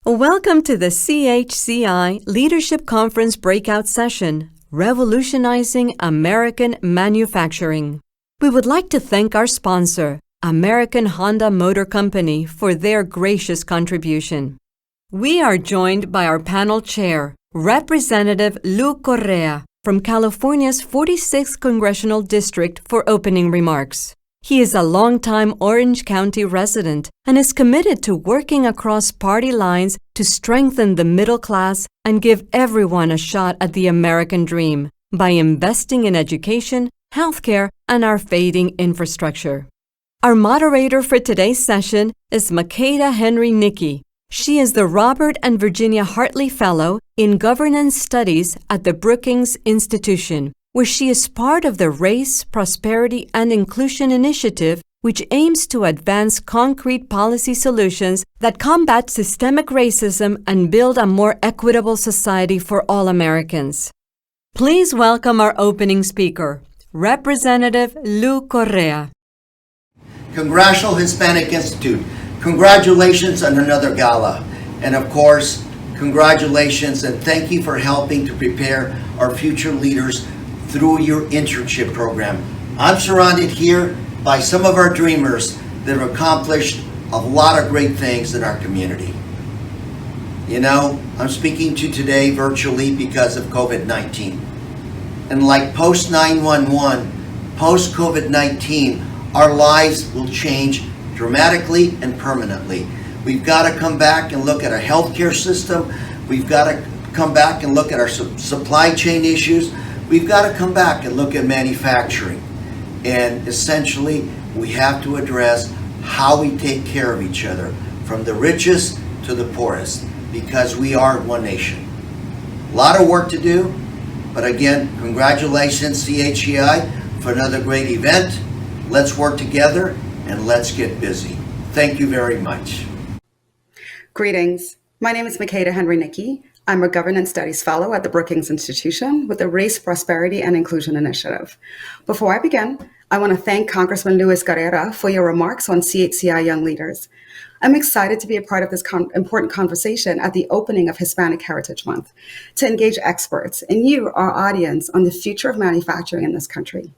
Welcome to the CHCI Leadership Conference Breakout Session, Revolutionizing American Manufacturing. We would like to thank our sponsor, American Honda Motor Company, for their gracious contribution. We are joined by our panel chair, Representative Lou Correa, from California's 46th Congressional District, for opening remarks. He is a longtime Orange County resident and is committed to working across party lines to strengthen the middle class and give everyone a shot at the American dream by investing in education, healthcare, and our fading infrastructure. Our moderator for today's session is Makeda Henry Nicky. She is the Robert and Virginia Hartley Fellow in Governance Studies at the Brookings Institution, where she is part of the Race, Prosperity, and Inclusion Initiative, which aims to advance concrete policy solutions that combat systemic racism and build a more equitable society for all Americans. Please welcome our opening speaker, Representative Lou Correa. Congressional Hispanic Institute, congratulations on another gala. And of course, congratulations and thank you for helping to prepare our future leaders through your internship program. I'm surrounded here by some of our dreamers that have accomplished a lot of great things in our community. You know, I'm speaking to you today virtually because of COVID-19. And like post 9/11, post COVID-19, our lives will change dramatically and permanently. We've got to come back and look at our healthcare system. We've got to come back and look at our supply chain issues. We've got to come back and look at manufacturing. And essentially, we have to address how we take care of each other, from the richest to the poorest, because we are one nation. A lot of work to do, but again, congratulations CHCI for another great event. Let's work together and let's get busy. Thank you very much. Greetings. My name is Makeda Henry Nicky. I'm a Governance Studies Fellow at the Brookings Institution with the Race, Prosperity, and Inclusion Initiative. Before I begin, I want to thank Congressman Luis Guerrera for your remarks on CHCI Young Leaders. I'm excited to be a part of this important conversation at the opening of Hispanic Heritage Month to engage experts and you, our audience, on the future of manufacturing in this country.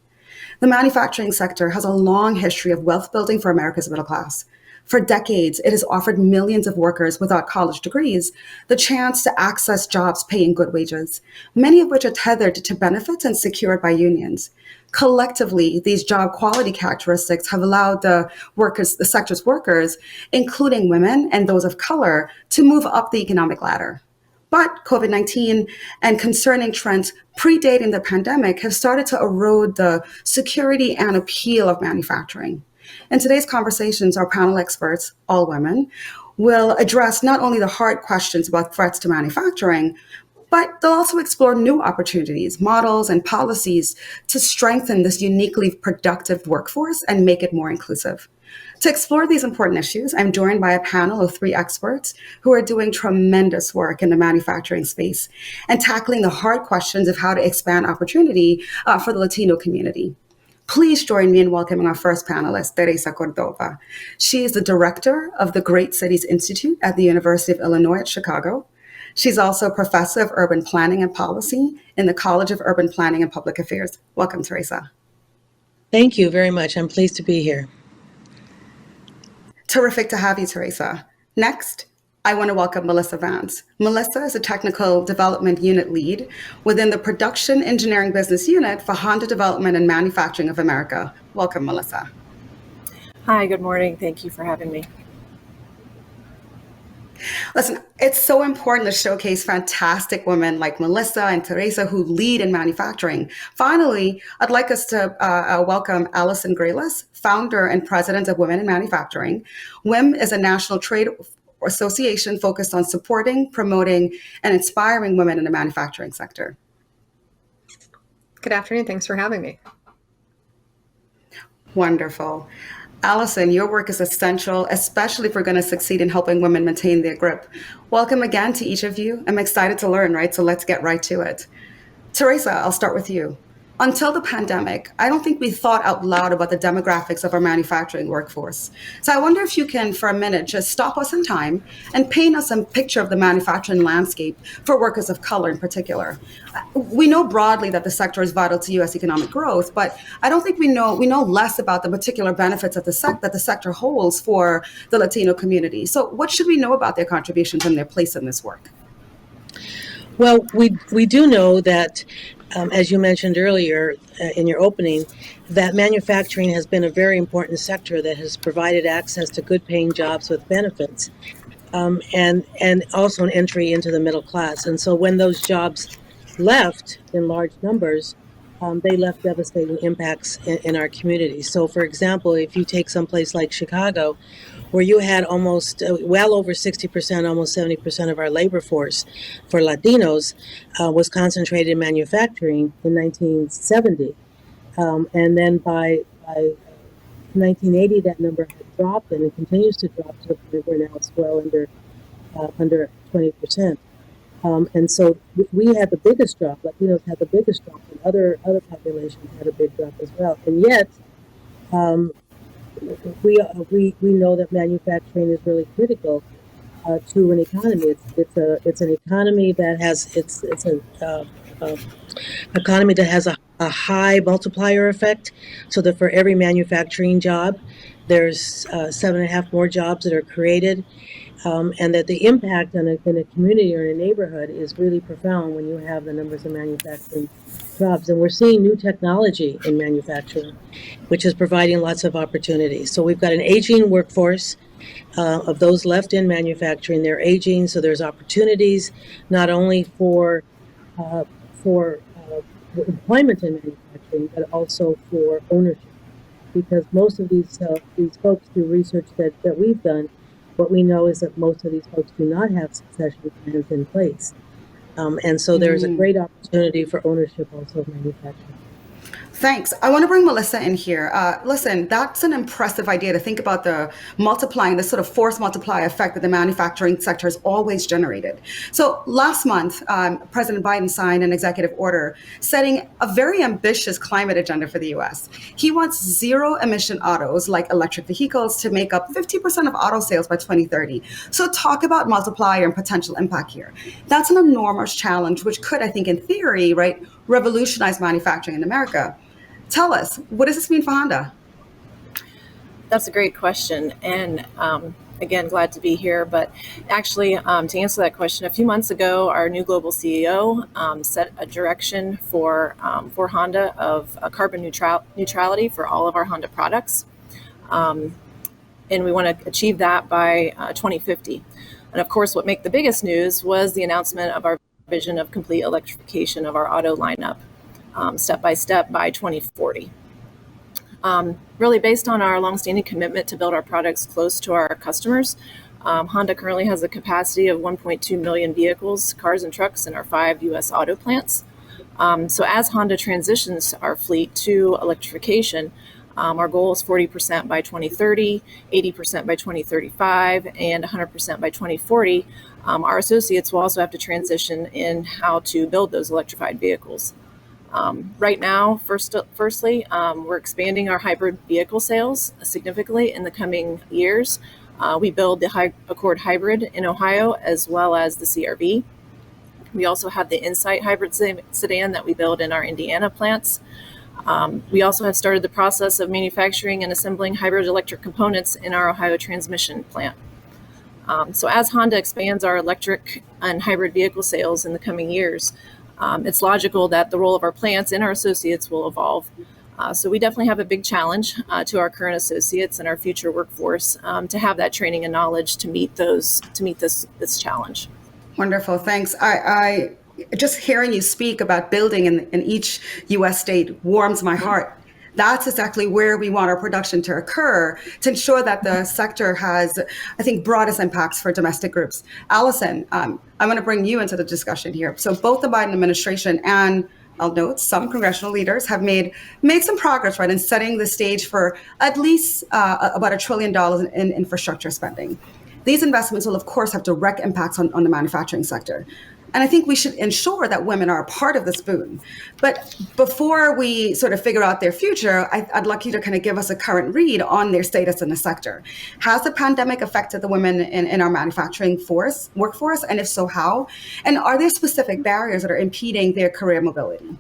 The manufacturing sector has a long history of wealth building for America's middle class. For decades, it has offered millions of workers without college degrees the chance to access jobs paying good wages, many of which are tethered to benefits and secured by unions. Collectively, these job quality characteristics have allowed the sector's workers, including women and those of color, to move up the economic ladder. But COVID-19 and concerning trends predating the pandemic have started to erode the security and appeal of manufacturing. In today's conversations, our panel experts, all women, will address not only the hard questions about threats to manufacturing, but they'll also explore new opportunities, models, and policies to strengthen this uniquely productive workforce and make it more inclusive. To explore these important issues, I'm joined by a panel of 3 experts who are doing tremendous work in the manufacturing space and tackling the hard questions of how to expand opportunity for the Latino community. Please join me in welcoming our first panelist, Teresa Cordova. She is the director of the Great Cities Institute at the University of Illinois at Chicago. She's also a professor of urban planning and policy in the College of Urban Planning and Public Affairs. Welcome, Teresa. Thank you very much. I'm pleased to be here. Terrific to have you, Teresa. Next, I want to welcome Melissa Vance. Melissa is a technical development unit lead within the Production Engineering Business Unit for Honda Development and Manufacturing of America. Welcome, Melissa. Hi, good morning. Thank you for having me. Listen, it's so important to showcase fantastic women like Melissa and Teresa who lead in manufacturing. Finally, I'd like us to welcome Allison Graylis, founder and president of Women in Manufacturing. WIM is a national trade association focused on supporting, promoting, and inspiring women in the manufacturing sector. Good afternoon. Thanks for having me. Wonderful. Allison, your work is essential, especially if we're going to succeed in helping women maintain their grip. Welcome again to each of you. I'm excited to learn, right? So let's get right to it. Teresa, I'll start with you. until the pandemic, I don't think we thought out loud about the demographics of our manufacturing workforce. So I wonder if you can, for a minute, just stop us in time and paint us a picture of the manufacturing landscape for workers of color in particular. We know broadly that the sector is vital to U.S. economic growth, but I don't think we know less about the particular benefits of that the sector holds for the Latino community. So what should we know about their contributions and their place in this work? Well, we do know that, as you mentioned earlier in your opening, that manufacturing has been a very important sector that has provided access to good paying jobs with benefits, and also an entry into the middle class. And so when those jobs left in large numbers, they left devastating impacts in our community. So, for example, if you take someplace like Chicago, where you had almost well over 60%, almost 70% of our labor force for Latinos was concentrated in manufacturing in 1970. And then by 1980, that number had dropped, and it continues to drop to the point where now it's well under 20%. And so we had the biggest drop. Latinos had the biggest drop, and other populations had a big drop as well. And yet, we know that manufacturing is really critical to an economy. It's an economy that has economy that has a high multiplier effect. So that for every manufacturing job, there's 7.5 more jobs that are created. And that the impact in a community or in a neighborhood is really profound when you have the numbers of manufacturing jobs. And we're seeing new technology in manufacturing, which is providing lots of opportunities. So we've got an aging workforce of those left in manufacturing. They're aging, so there's opportunities not only for employment in manufacturing, but also for ownership. Because most of these folks, through research that we've done, what we know is that most of these folks do not have succession plans in place. And so there's a great opportunity for ownership also of manufacturing. Thanks. I want to bring Melissa in here. Listen, that's an impressive idea to think about the sort of force multiplier effect that the manufacturing sector has always generated. So last month, President Biden signed an executive order setting a very ambitious climate agenda for the U.S. He wants zero emission autos like electric vehicles to make up 50% of auto sales by 2030. So talk about multiplier and potential impact here. That's an enormous challenge, which could, I think, in theory, right, revolutionize manufacturing in America. Tell us, what does this mean for Honda? That's a great question. And again, glad to be here. But actually, to answer that question, a few months ago, our new global CEO set a direction for Honda of carbon neutrality for all of our Honda products. And we want to achieve that by 2050. And of course, what made the biggest news was the announcement of our vision of complete electrification of our auto lineup. Step by step by 2040. Really based on our longstanding commitment to build our products close to our customers, Honda currently has a capacity of 1.2 million vehicles, cars and trucks in our 5 U.S. auto plants. So as Honda transitions our fleet to electrification, our goal is 40% by 2030, 80% by 2035, and 100% by 2040. Our associates will also have to transition in how to build those electrified vehicles. Right now, firstly, we're expanding our hybrid vehicle sales significantly in the coming years. We build the Accord Hybrid in Ohio as well as the CR-V. We also have the Insight hybrid sedan that we build in our Indiana plants. We also have started the process of manufacturing and assembling hybrid electric components in our Ohio transmission plant. So as Honda expands our electric and hybrid vehicle sales in the coming years, it's logical that the role of our plants and our associates will evolve. So we definitely have a big challenge to our current associates and our future workforce to have that training and knowledge to meet this challenge. Wonderful, thanks. I just hearing you speak about building in each U.S. state warms my heart. That's exactly where we want our production to occur to ensure that the sector has, I think, broadest impacts for domestic groups. Allison, I'm going to bring you into the discussion here. So both the Biden administration and, I'll note, some congressional leaders have made some progress, right, in setting the stage for at least about $1 trillion in infrastructure spending. These investments will, of course, have direct impacts on the manufacturing sector. And I think we should ensure that women are a part of this boom. But before we sort of figure out their future, I'd like you to kind of give us a current read on their status in the sector. Has the pandemic affected the women in our manufacturing workforce? And if so, how? And are there specific barriers that are impeding their career mobility?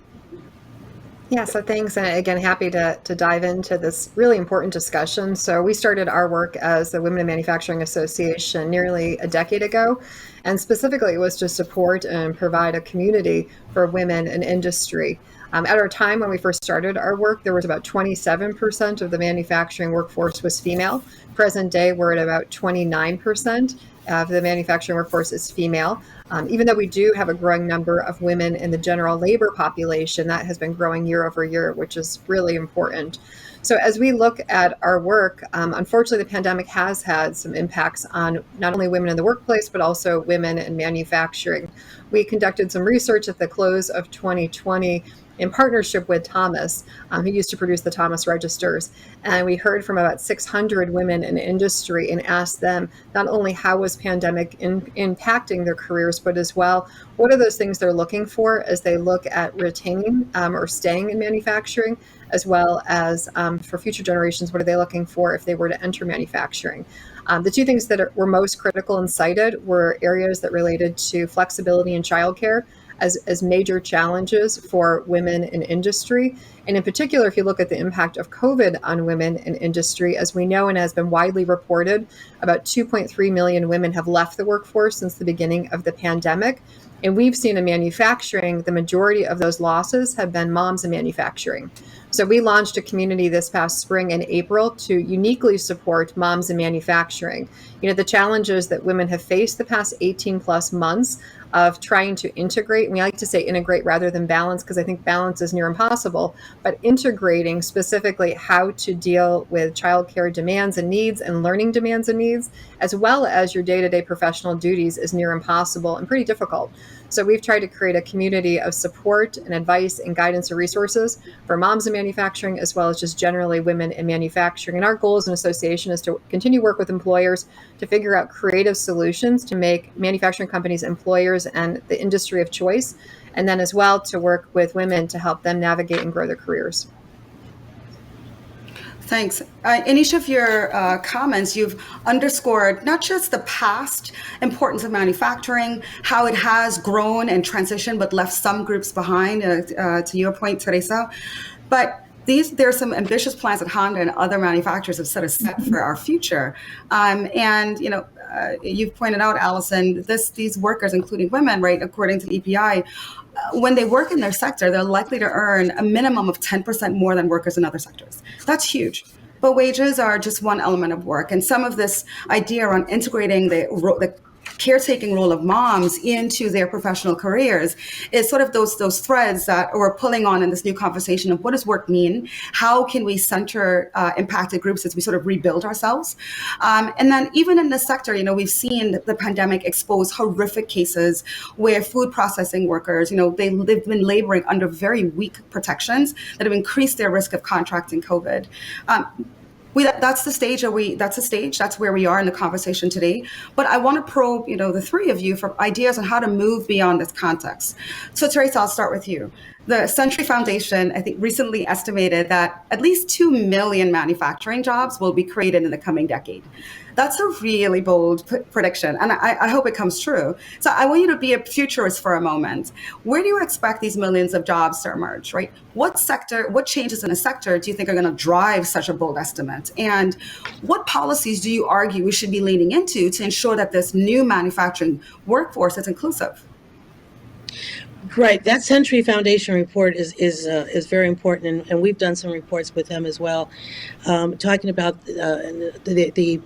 Yeah, so thanks. And again, happy to dive into this really important discussion. So we started our work as the Women in Manufacturing Association nearly a decade ago. And specifically, it was to support and provide a community for women in industry. At our time when we first started our work, there was about 27% of the manufacturing workforce was female. Present day, we're at about 29% of the manufacturing workforce is female. Even though we do have a growing number of women in the general labor population, that has been growing year over year, which is really important. So as we look at our work, unfortunately, the pandemic has had some impacts on not only women in the workplace, but also women in manufacturing. We conducted some research at the close of 2020 in partnership with Thomas, who used to produce the Thomas registers. And we heard from about 600 women in industry and asked them not only how was pandemic impacting their careers, but as well, what are those things they're looking for as they look at retaining or staying in manufacturing, as well as for future generations, what are they looking for if they were to enter manufacturing? The two things that were most critical and cited were areas that related to flexibility and childcare as major challenges for women in industry. And in particular, if you look at the impact of COVID on women in industry, as we know and has been widely reported, about 2.3 million women have left the workforce since the beginning of the pandemic. And we've seen in manufacturing, the majority of those losses have been moms in manufacturing. So we launched a community this past spring and April to uniquely support moms in manufacturing. You know, the challenges that women have faced the past 18 plus months of trying to integrate, and we like to say integrate rather than balance, because I think balance is near impossible, but integrating specifically how to deal with childcare demands and needs and learning demands and needs, as well as your day-to-day professional duties is near impossible and pretty difficult. So we've tried to create a community of support and advice and guidance and resources for moms in manufacturing, as well as just generally women in manufacturing. And our goal as an association is to continue work with employers to figure out creative solutions to make manufacturing companies employers and the industry of choice, and then as well to work with women to help them navigate and grow their careers. Thanks. In each of your comments, you've underscored not just the past importance of manufacturing, how it has grown and transitioned, but left some groups behind, to your point, Teresa, but there are some ambitious plans that Honda and other manufacturers have set for our future. And, you know, you've pointed out, Allison, these workers, including women, right, according to the EPI, when they work in their sector, they're likely to earn a minimum of 10% more than workers in other sectors. That's huge. But wages are just one element of work. And some of this idea around integrating the caretaking role of moms into their professional careers is sort of those threads that we're pulling on in this new conversation of what does work mean? How can we center impacted groups as we sort of rebuild ourselves? And then even in this sector, you know, we've seen the pandemic expose horrific cases where food processing workers, you know, they've been laboring under very weak protections that have increased their risk of contracting COVID. That's the stage that's where we are in the conversation today. But I want to probe, you know, the three of you for ideas on how to move beyond this context. So Teresa, I'll start with you. The Century Foundation, I think, recently estimated that at least 2 million manufacturing jobs will be created in the coming decade. That's a really bold prediction, and I hope it comes true. So I want you to be a futurist for a moment. Where do you expect these millions of jobs to emerge, right? What changes in a sector do you think are going to drive such a bold estimate? And what policies do you argue we should be leaning into to ensure that this new manufacturing workforce is inclusive? Right. That Century Foundation report is very important, and we've done some reports with them as well, talking about the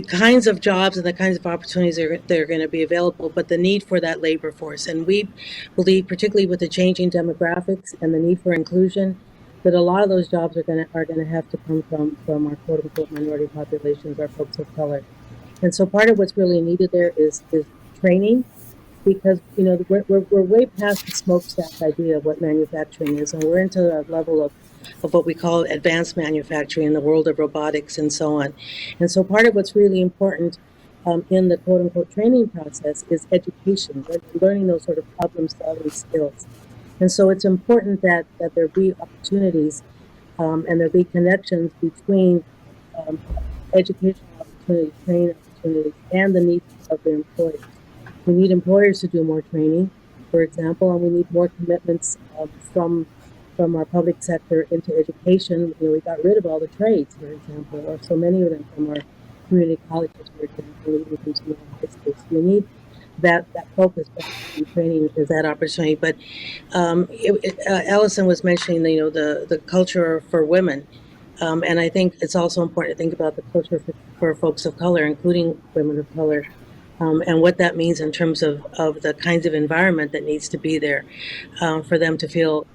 kinds of jobs and the kinds of opportunities that are going to be available, but the need for that labor force. And we believe, particularly with the changing demographics and the need for inclusion, that a lot of those jobs are going to have to come from our quote unquote minority populations, our folks of color. And so part of what's really needed there is training. Because, you know, we're way past the smokestack idea of what manufacturing is, and we're into a level of what we call advanced manufacturing in the world of robotics and so on. And so part of what's really important in the quote-unquote training process is education, learning those sort of problem-solving skills. And so it's important that there be opportunities and there be connections between educational opportunities, training opportunities, and the needs of their employers. We need employers to do more training, for example, and we need more commitments from our public sector into education. We got rid of all the trades, for example, or so many of them from our community colleges, for example, even from some of our high schools. We need that focus on training is that opportunity. But Allison was mentioning, the culture for women. And I think it's also important to think about the culture for folks of color, including women of color, and what that means in terms of the kinds of environment that needs to be there for them to feel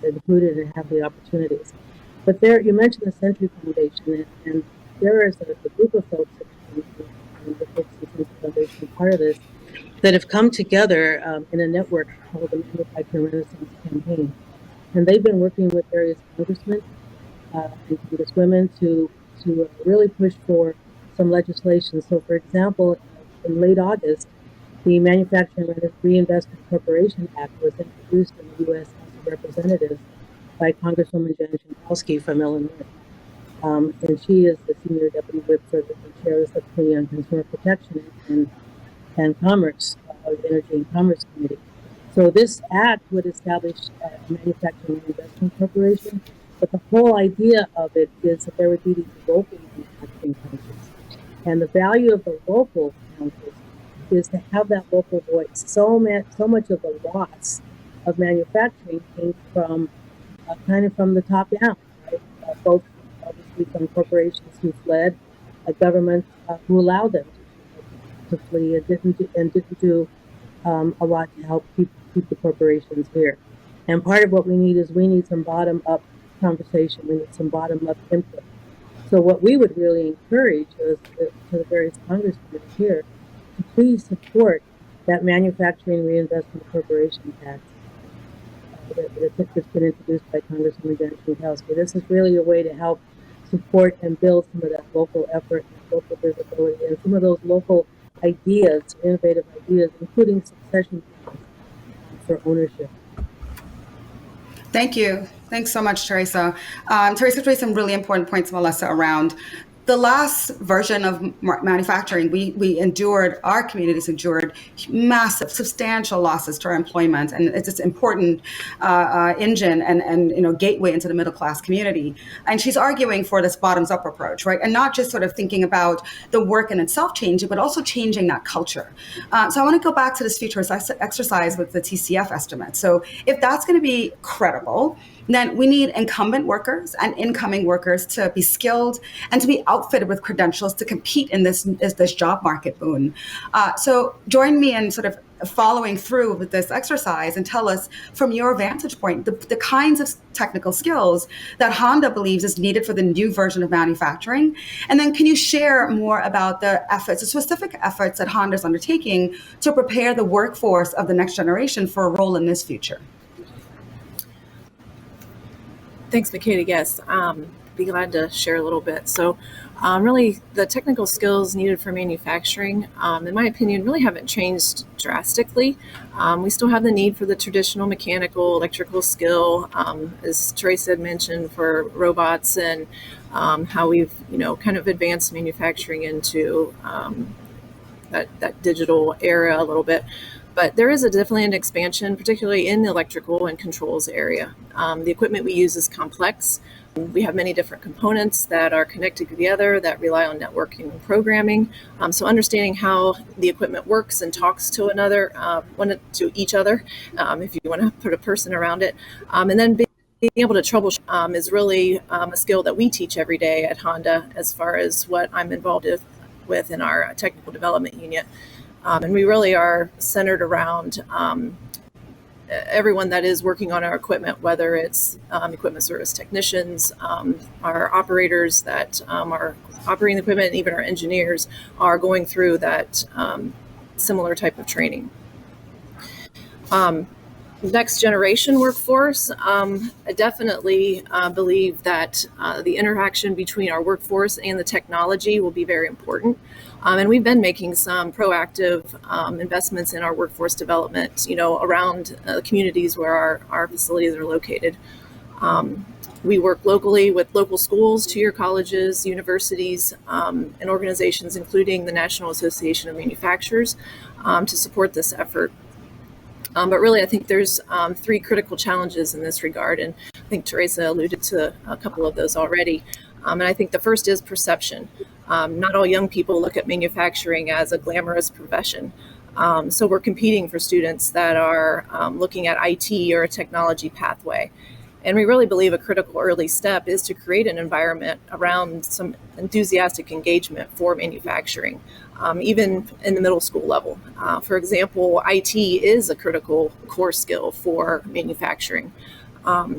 included and have the opportunities. But you mentioned the Century Foundation, and there is a group of folks, the folks in the Century Foundation, part of this, that have come together in a network called the Manufacturing Renaissance Campaign. And they've been working with various congressmen and congresswomen to really push for some legislation. So, for example, in late August, the Manufacturing Reinvestment Corporation Act was introduced in the U.S. House of Representatives by Congresswoman Jen Jankowski from Illinois. And she is the senior deputy whip for the chair of the Subcommittee on Consumer Protection and Commerce, Energy and Commerce Committee. So this act would establish a Manufacturing Reinvestment Corporation, but the whole idea of it is that there would be these local manufacturing councils. And the value of the local councils is to have that local voice. So much of the loss of manufacturing came from kind of from the top down, right? Both obviously from corporations who fled, a government who allowed them to flee and didn't do a lot to help keep the corporations here. And part of what we need is some bottom-up conversation. We need some bottom-up input. So what we would really encourage is to the various congressmen here to please support that Manufacturing Reinvestment Corporation Act that's been introduced by Congresswoman Jen Jankowski. This is really a way to help support and build some of that local effort and local visibility and some of those local ideas, innovative ideas, including succession plans for ownership. Thank you. Thanks so much, Teresa. Teresa raised some really important points, Melissa, around the last version of manufacturing. Our communities endured massive, substantial losses to our employment, and it's an important engine and gateway into the middle class community. And she's arguing for this bottoms up approach, right? And not just sort of thinking about the work in itself changing, but also changing that culture. So I want to go back to this futurist exercise with the TCF estimate. So if that's going to be credible, then we need incumbent workers and incoming workers to be skilled and to be outfitted with credentials to compete in this job market boon. So join me in sort of following through with this exercise and tell us from your vantage point the kinds of technical skills that Honda believes is needed for the new version of manufacturing. And then can you share more about the specific efforts that Honda is undertaking to prepare the workforce of the next generation for a role in this future? Thanks, Makeda. Yes, be glad to share a little bit. So really the technical skills needed for manufacturing, in my opinion, really haven't changed drastically. We still have the need for the traditional mechanical, electrical skill, as Teresa had mentioned, for robots and how we've, kind of advanced manufacturing into that digital era a little bit. But there is definitely an expansion, particularly in the electrical and controls area. The equipment we use is complex. We have many different components that are connected together that rely on networking and programming. So understanding how the equipment works and talks to each other, if you want to put a person around it, and then being able to troubleshoot is really a skill that we teach every day at Honda, as far as what I'm involved with in our technical development unit. And we really are centered around everyone that is working on our equipment, whether it's equipment service technicians, our operators that are operating the equipment, and even our engineers are going through that similar type of training. next generation workforce, I definitely believe that the interaction between our workforce and the technology will be very important. And we've been making some proactive investments in our workforce development, around communities where our facilities are located. We work locally with local schools, two-year colleges, universities, and organizations, including the National Association of Manufacturers, to support this effort. But really, I think there's three critical challenges in this regard, and I think Teresa alluded to a couple of those already. And I think the first is perception. Not all young people look at manufacturing as a glamorous profession. So we're competing for students that are looking at IT or a technology pathway. And we really believe a critical early step is to create an environment around some enthusiastic engagement for manufacturing, even in the middle school level. For example, IT is a critical core skill for manufacturing.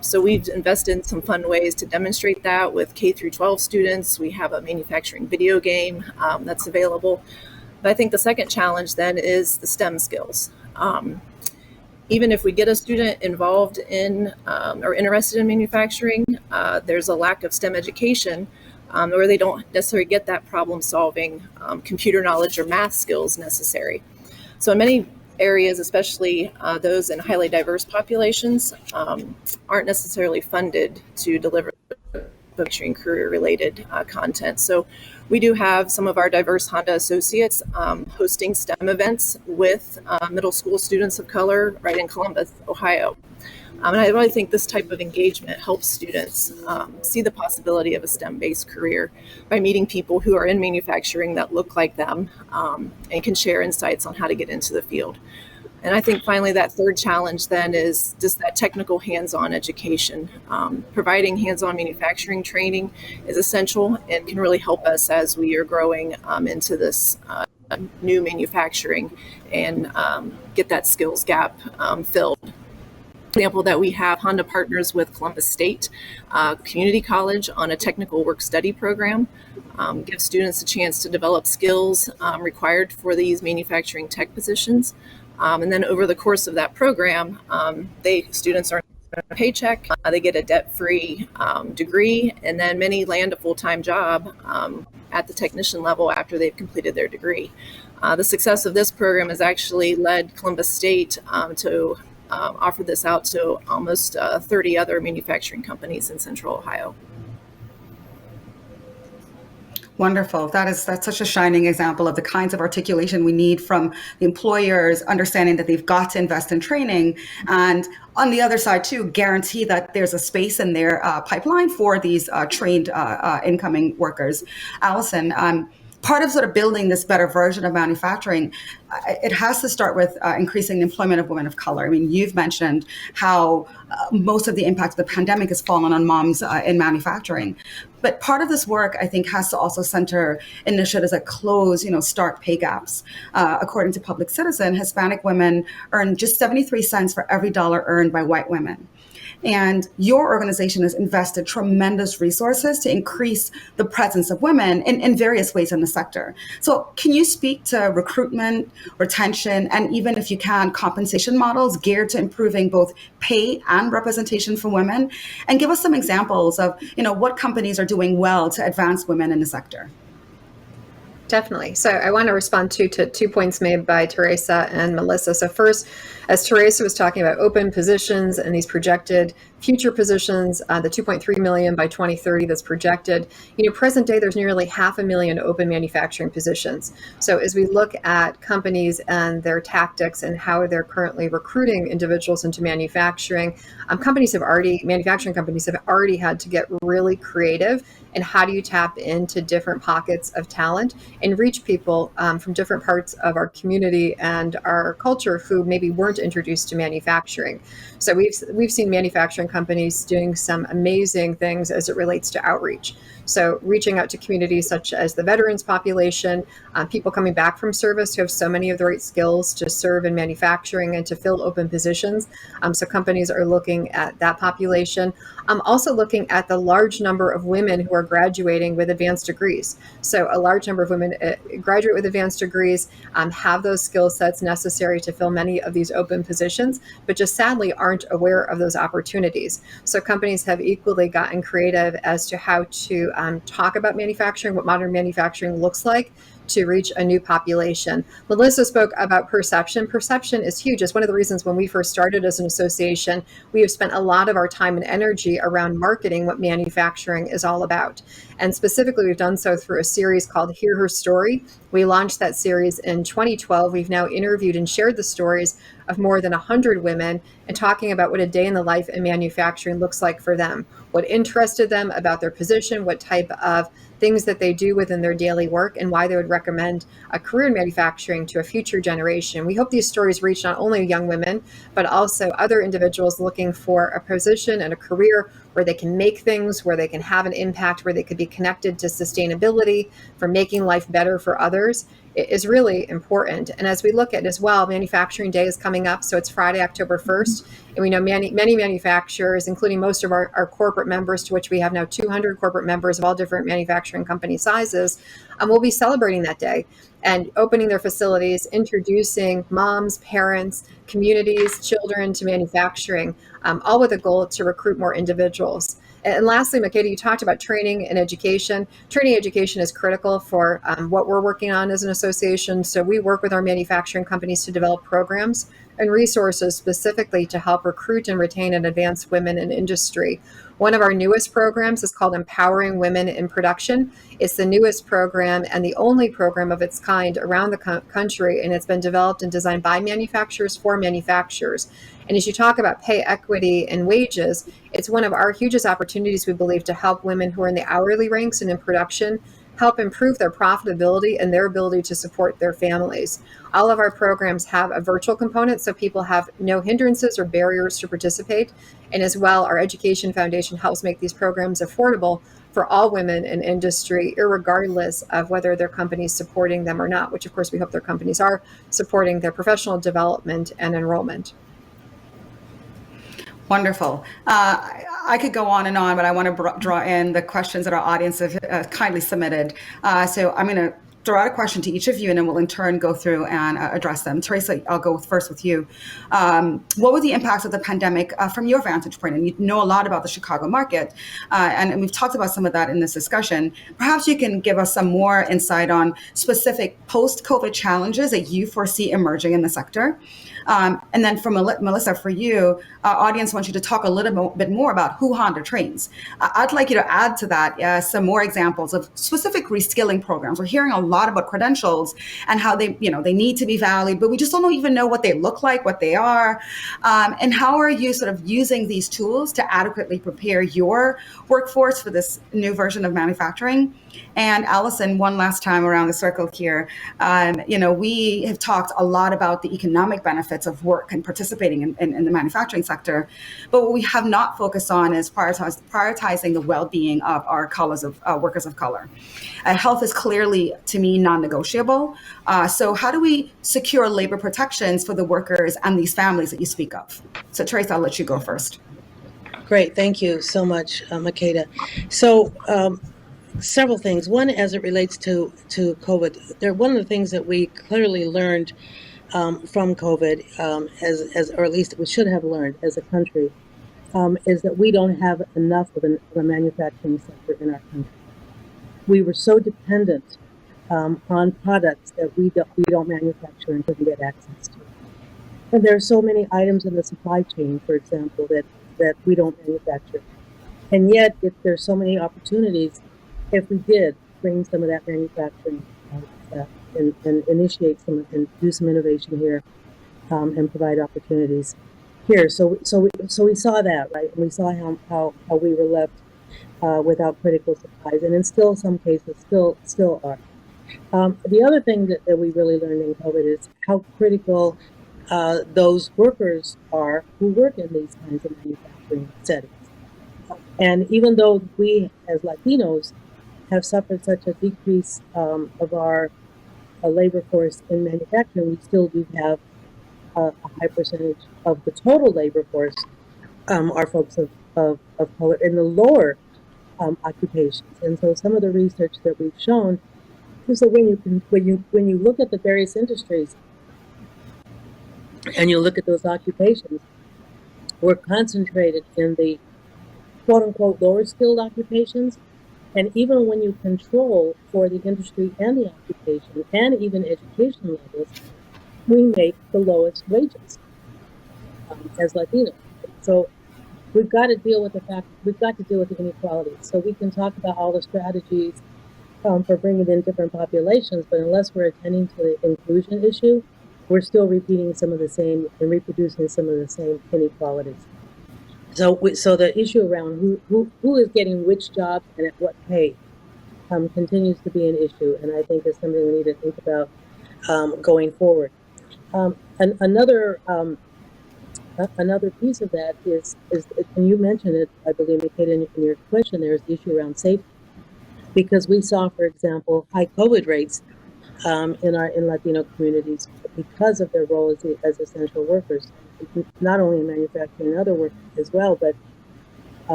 So we've invested in some fun ways to demonstrate that with K through 12 students. We have a manufacturing video game that's available. But I think the second challenge then is the STEM skills. Even if we get a student involved in or interested in manufacturing, there's a lack of STEM education where they don't necessarily get that problem solving, computer knowledge or math skills necessary. So in many areas, especially those in highly diverse populations, aren't necessarily funded to deliver manufacturing career-related content. So we do have some of our diverse Honda associates hosting STEM events with middle school students of color right in Columbus, Ohio. And I really think this type of engagement helps students see the possibility of a STEM-based career by meeting people who are in manufacturing that look like them and can share insights on how to get into the field. And I think finally that third challenge then is just that technical hands-on education. Providing hands-on manufacturing training is essential and can really help us as we are growing into this new manufacturing and get that skills gap filled. Example that we have Honda partners with Columbus State Community College on a technical work study program, gives students a chance to develop skills required for these manufacturing tech positions. And then over the course of that program, students earn a paycheck, they get a debt-free degree, and then many land a full-time job at the technician level after they've completed their degree. The success of this program has actually led Columbus State to offer this out to almost 30 other manufacturing companies in Central Ohio. Wonderful. That's such a shining example of the kinds of articulation we need from the employers, understanding that they've got to invest in training, and on the other side too, guarantee that there's a space in their pipeline for these trained incoming workers. Allison, part of sort of building this better version of manufacturing, it has to start with increasing the employment of women of color. I mean, you've mentioned how most of the impact of the pandemic has fallen on moms in manufacturing. But part of this work, I think, has to also center initiatives that close, stark pay gaps. According to Public Citizen, Hispanic women earn just 73 cents for every dollar earned by white women. And your organization has invested tremendous resources to increase the presence of women in various ways in the sector. So can you speak to recruitment, retention, and even if you can, compensation models geared to improving both pay and representation for women? And give us some examples of, what companies are doing well to advance women in the sector. Definitely. So I want to respond to 2 points made by Teresa and Melissa. So first, as Teresa was talking about open positions and these projected future positions, the 2.3 million by 2030 that's projected, present day, there's nearly 500,000 open manufacturing positions. So as we look at companies and their tactics and how they're currently recruiting individuals into manufacturing, manufacturing companies have already had to get really creative. And how do you tap into different pockets of talent and reach people from different parts of our community and our culture who maybe weren't introduced to manufacturing? So we've seen manufacturing companies doing some amazing things as it relates to outreach. So reaching out to communities such as the veterans population, people coming back from service who have so many of the right skills to serve in manufacturing and to fill open positions. So companies are looking at that population. Also looking at the large number of women who are graduating with advanced degrees. So a large number of women graduate with advanced degrees, have those skill sets necessary to fill many of these open positions, but just sadly aren't aware of those opportunities. So companies have equally gotten creative as to how to talk about manufacturing, what modern manufacturing looks like, to reach a new population. Melissa spoke about perception. Perception is huge. It's one of the reasons when we first started as an association, we have spent a lot of our time and energy around marketing what manufacturing is all about. And specifically, we've done so through a series called Hear Her Story. We launched that series in 2012. We've now interviewed and shared the stories of more than 100 women and talking about what a day in the life in manufacturing looks like for them, what interested them about their position, what type of things that they do within their daily work, and why they would recommend a career in manufacturing to a future generation. We hope these stories reach not only young women, but also other individuals looking for a position and a career where they can make things, where they can have an impact, where they could be connected to sustainability, for making life better for others. It is really important. And as we look at as well, Manufacturing Day is coming up. So it's Friday, October 1st. And we know many manufacturers, including most of our corporate members, to which we have now 200 corporate members of all different manufacturing company sizes, will be celebrating that day and opening their facilities, introducing moms, parents, communities, children to manufacturing, all with a goal to recruit more individuals. And lastly, Makeda, you talked about training and education. Training education is critical for what we're working on as an association. So we work with our manufacturing companies to develop programs and resources specifically to help recruit and retain and advance women in industry. One of our newest programs is called Empowering Women in Production. It's the newest program and the only program of its kind around the country, and it's been developed and designed by manufacturers for manufacturers. And as you talk about pay equity and wages, it's one of our hugest opportunities, we believe, to help women who are in the hourly ranks and in production help improve their profitability and their ability to support their families. All of our programs have a virtual component, so people have no hindrances or barriers to participate. And as well, our Education Foundation helps make these programs affordable for all women in industry, irregardless of whether their company is supporting them or not, which of course we hope their companies are supporting their professional development and enrollment. Wonderful. I could go on, but I want to draw in the questions that our audience have kindly submitted. So I'm going to throw out a question to each of you, and then we'll in turn go through and address them. Teresa, I'll go first with you. What were the impacts of the pandemic from your vantage point? And you know a lot about the Chicago market, and we've talked about some of that in this discussion. Perhaps you can give us some more insight on specific post-COVID challenges that you foresee emerging in the sector. And then for Melissa, for you, our audience wants you to talk a little bit more about who Honda trains. I'd like you to add to that some more examples of specific reskilling programs. We're hearing a lot about credentials and how they need to be valued, but we just don't even know what they look like, what they are. And how are you sort of using these tools to adequately prepare your workforce for this new version of manufacturing? And Allison, one last time around the circle here, we have talked a lot about the economic benefits of work and participating in the manufacturing sector, but what we have not focused on is prioritizing the well-being of our workers of color. Health is clearly, to me, non-negotiable. So how do we secure labor protections for the workers and these families that you speak of? So Trace, I'll let you go first. Great. Thank you so much, Makeda. So several things. One, as it relates to COVID, one of the things that we clearly learned from COVID, or at least we should have learned as a country, is that we don't have enough of a manufacturing sector in our country. We were so dependent on products that we don't manufacture and couldn't get access to. And there are so many items in the supply chain, for example, that we don't manufacture. And yet, if there's so many opportunities, if we did bring some of that manufacturing and initiate some and do some innovation here and provide opportunities here. So we saw that, right? And we saw how we were left without critical supplies, and in some cases still are. The other thing that we really learned in COVID is how critical those workers are who work in these kinds of manufacturing. manufacturing settings. And even though we, as Latinos, have suffered such a decrease of our labor force in manufacturing, we still do have a high percentage of the total labor force are folks of color in the lower occupations. And so some of the research that we've shown is that when you look at the various industries and you look at those occupations, we're concentrated in the quote unquote lower skilled occupations. And even when you control for the industry and the occupation and even education levels, we make the lowest wages as Latinos. So we've got to deal with the inequality. So we can talk about all the strategies for bringing in different populations, but unless we're attending to the inclusion issue, we're still repeating some of the same and reproducing some of the same inequalities. So the issue around who is getting which jobs and at what pay continues to be an issue, and I think is something we need to think about going forward. And another piece of that is, and you mentioned it, I believe, Mikeda, in your question, there's the issue around safety, because we saw, for example, high COVID rates in Latino communities because of their role as essential workers, not only in manufacturing and other work as well, but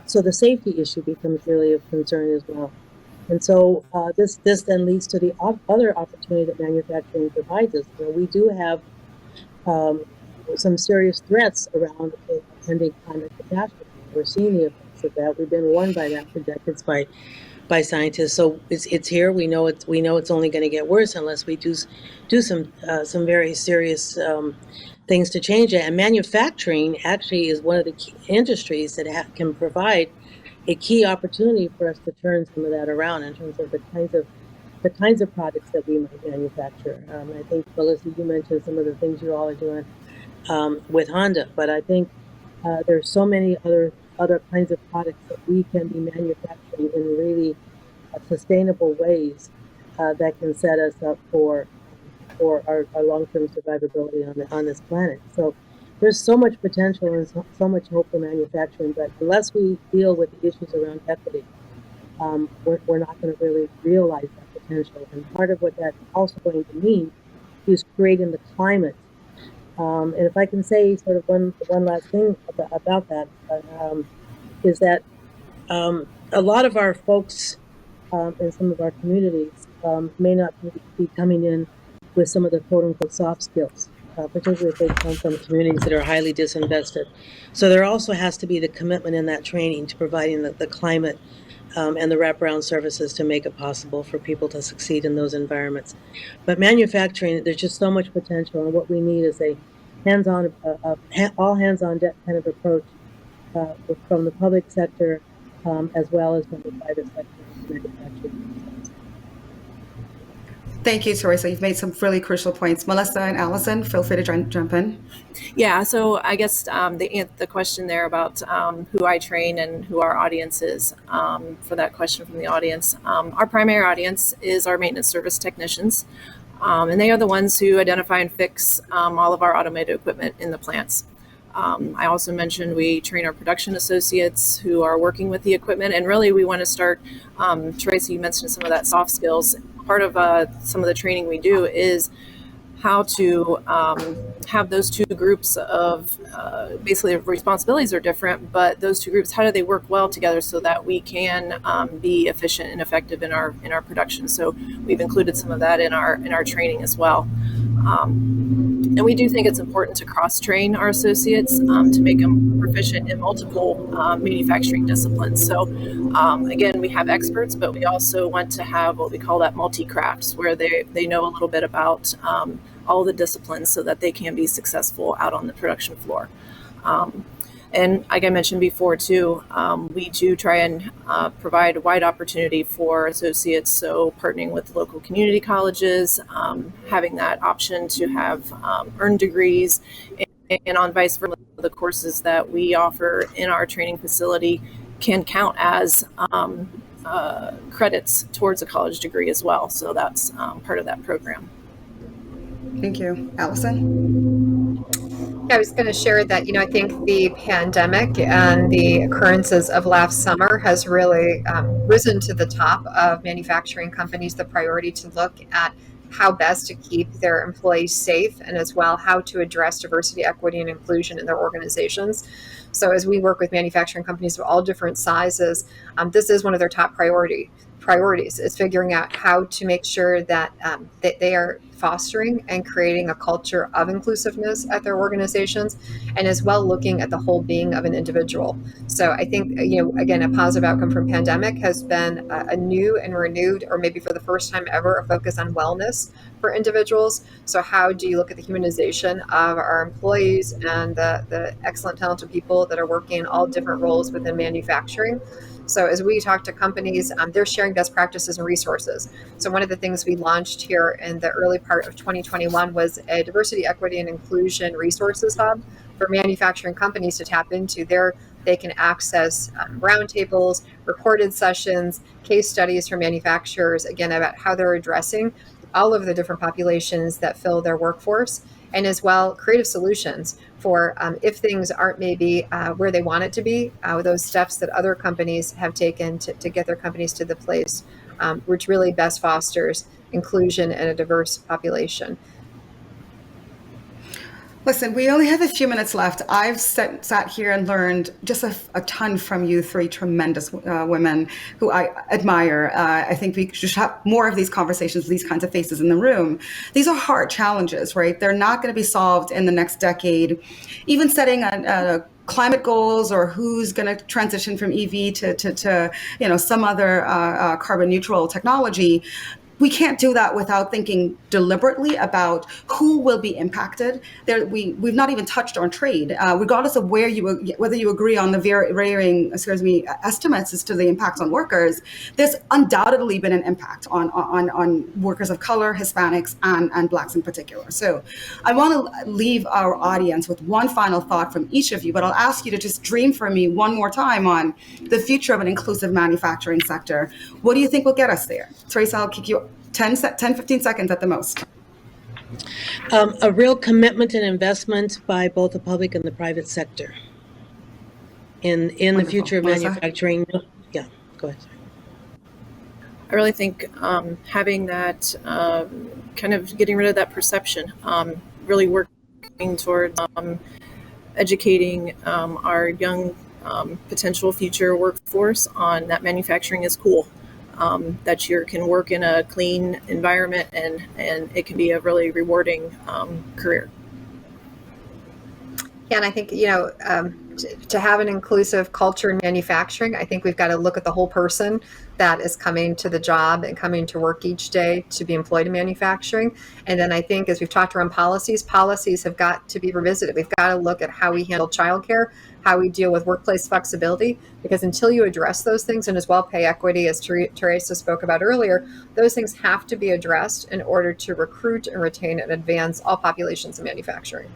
so the safety issue becomes really of concern as well. And so this then leads to the other opportunity that manufacturing provides us. We do have some serious threats around a pending climate catastrophe. We're seeing the effects of that. We've been warned by that for decades by scientists. So it's here. We know it's only going to get worse unless we do some very serious things to change it. And manufacturing actually is one of the key industries that can provide a key opportunity for us to turn some of that around in terms of the kinds of products that we might manufacture. I think, Melissa, you mentioned some of the things you all are doing with Honda, but I think there's so many other kinds of products that we can be manufacturing in really sustainable ways that can set us up for our long-term survivability on this planet. So there's so much potential and so much hope for manufacturing, but unless we deal with the issues around equity, we're not going to really realize that potential. And part of what that's also going to mean is creating the climate. And if I can say sort of one last thing about that, is that a lot of our folks in some of our communities may not be coming in with some of the quote unquote soft skills, particularly if they come from communities that are highly disinvested. So there also has to be the commitment in that training to providing the climate and the wraparound services to make it possible for people to succeed in those environments. But manufacturing, there's just so much potential, and what we need is a hands-on, all hands-on deck kind of approach from the public sector as well as from the private sector manufacturing. Thank you, Teresa. You've made some really crucial points. Melissa and Allison, feel free to jump in. Yeah, so I guess the question there about who I train and who our audience is, for that question from the audience, our primary audience is our maintenance service technicians, and they are the ones who identify and fix all of our automated equipment in the plants. I also mentioned we train our production associates who are working with the equipment, and really we want to start, Teresa, you mentioned some of that soft skills. Part of some of the training we do is how to have those two groups of basically responsibilities are different, but those two groups, how do they work well together so that we can be efficient and effective in our production? So we've included some of that in our training as well. And we do think it's important to cross-train our associates to make them proficient in multiple manufacturing disciplines. So again, we have experts, but we also want to have what we call that multi-crafts, where they know a little bit about all the disciplines so that they can be successful out on the production floor. And like I mentioned before too, we do try and provide a wide opportunity for associates. So partnering with local community colleges, having that option to have earned degrees, and on vice versa, the courses that we offer in our training facility can count as credits towards a college degree as well. So that's part of that program. Thank you. Allison? I was going to share that, I think the pandemic and the occurrences of last summer has really risen to the top of manufacturing companies, the priority to look at how best to keep their employees safe and as well how to address diversity, equity, and inclusion in their organizations. So as we work with manufacturing companies of all different sizes, this is one of their top priorities is figuring out how to make sure that, that they are fostering and creating a culture of inclusiveness at their organizations, and as well looking at the whole being of an individual. So I think, again, a positive outcome from pandemic has been a new and renewed, or maybe for the first time ever, a focus on wellness for individuals. So how do you look at the humanization of our employees and the excellent, talented people that are working in all different roles within manufacturing? So as we talk to companies, they're sharing best practices and resources. So one of the things we launched here in the early part of 2021 was a diversity, equity, and inclusion resources hub for manufacturing companies to tap into. There they can access roundtables, recorded sessions, case studies from manufacturers, again, about how they're addressing all of the different populations that fill their workforce, and as well creative solutions for if things aren't maybe where they want it to be, those steps that other companies have taken to get their companies to the place which really best fosters inclusion and a diverse population. Listen, we only have a few minutes left. I've sat here and learned just a ton from you three tremendous women who I admire. I think we should have more of these conversations, these kinds of faces in the room. These are hard challenges, right? They're not going to be solved in the next decade. Even setting a climate goals or who's going to transition from EV to some other carbon neutral technology. We can't do that without thinking deliberately about who will be impacted. We've not even touched on trade, regardless of whether you agree on the varying estimates as to the impact on workers. There's undoubtedly been an impact on workers of color, Hispanics, and Blacks in particular. So I want to leave our audience with one final thought from each of you, but I'll ask you to just dream for me one more time on the future of an inclusive manufacturing sector. What do you think will get us there? Teresa, I'll kick you 10, 15 seconds at the most. A real commitment and investment by both the public and the private sector in the future of manufacturing. Yeah, go ahead. I really think having that kind of getting rid of that perception, really working towards educating our young potential future workforce on that manufacturing is cool. That you can work in a clean environment and it can be a really rewarding career. Yeah, and I think, to have an inclusive culture in manufacturing, I think we've got to look at the whole person that is coming to the job and coming to work each day to be employed in manufacturing. And then I think as we've talked around policies have got to be revisited. We've got to look at how we handle childcare, how we deal with workplace flexibility, because until you address those things, and as well pay equity, as Teresa spoke about earlier, those things have to be addressed in order to recruit and retain and advance all populations in manufacturing.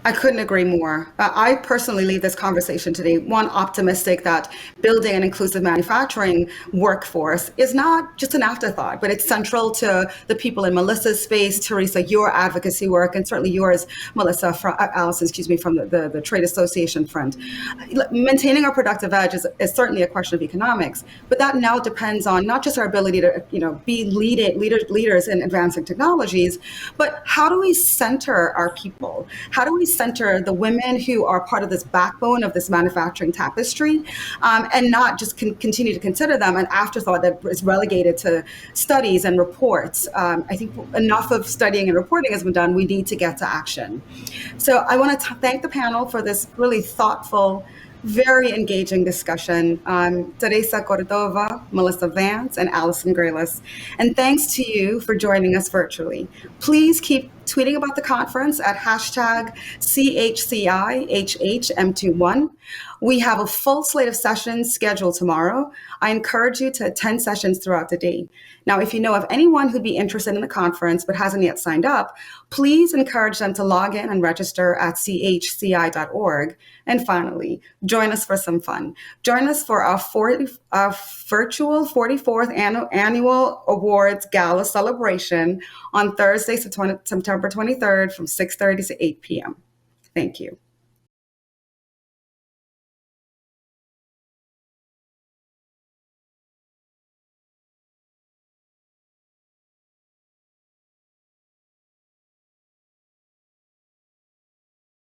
I couldn't agree more. I personally leave this conversation today, one, optimistic that building an inclusive manufacturing workforce is not just an afterthought, but it's central to the people in Melissa's space, Teresa, your advocacy work, and certainly yours, Melissa, Allison, from the trade association front. Maintaining our productive edge is certainly a question of economics, but that now depends on not just our ability to be leaders in advancing technologies, but how do we center our people? How do we center the women who are part of this backbone of this manufacturing tapestry, and not just continue to consider them an afterthought that is relegated to studies and reports. I think enough of studying and reporting has been done. We need to get to action. So I want to thank the panel for this really thoughtful, very engaging discussion. Teresa Cordova, Melissa Vance, and Allison Graylis. And thanks to you for joining us virtually. Please keep tweeting about the conference at hashtag CHCIHHM21. We have a full slate of sessions scheduled tomorrow. I encourage you to attend sessions throughout the day. Now, if you know of anyone who'd be interested in the conference but hasn't yet signed up, please encourage them to log in and register at chci.org. And finally, join us for some fun. Join us for our virtual 44th annual awards gala celebration on Thursday, September November 23rd from 6:30 to 8 p.m. Thank you.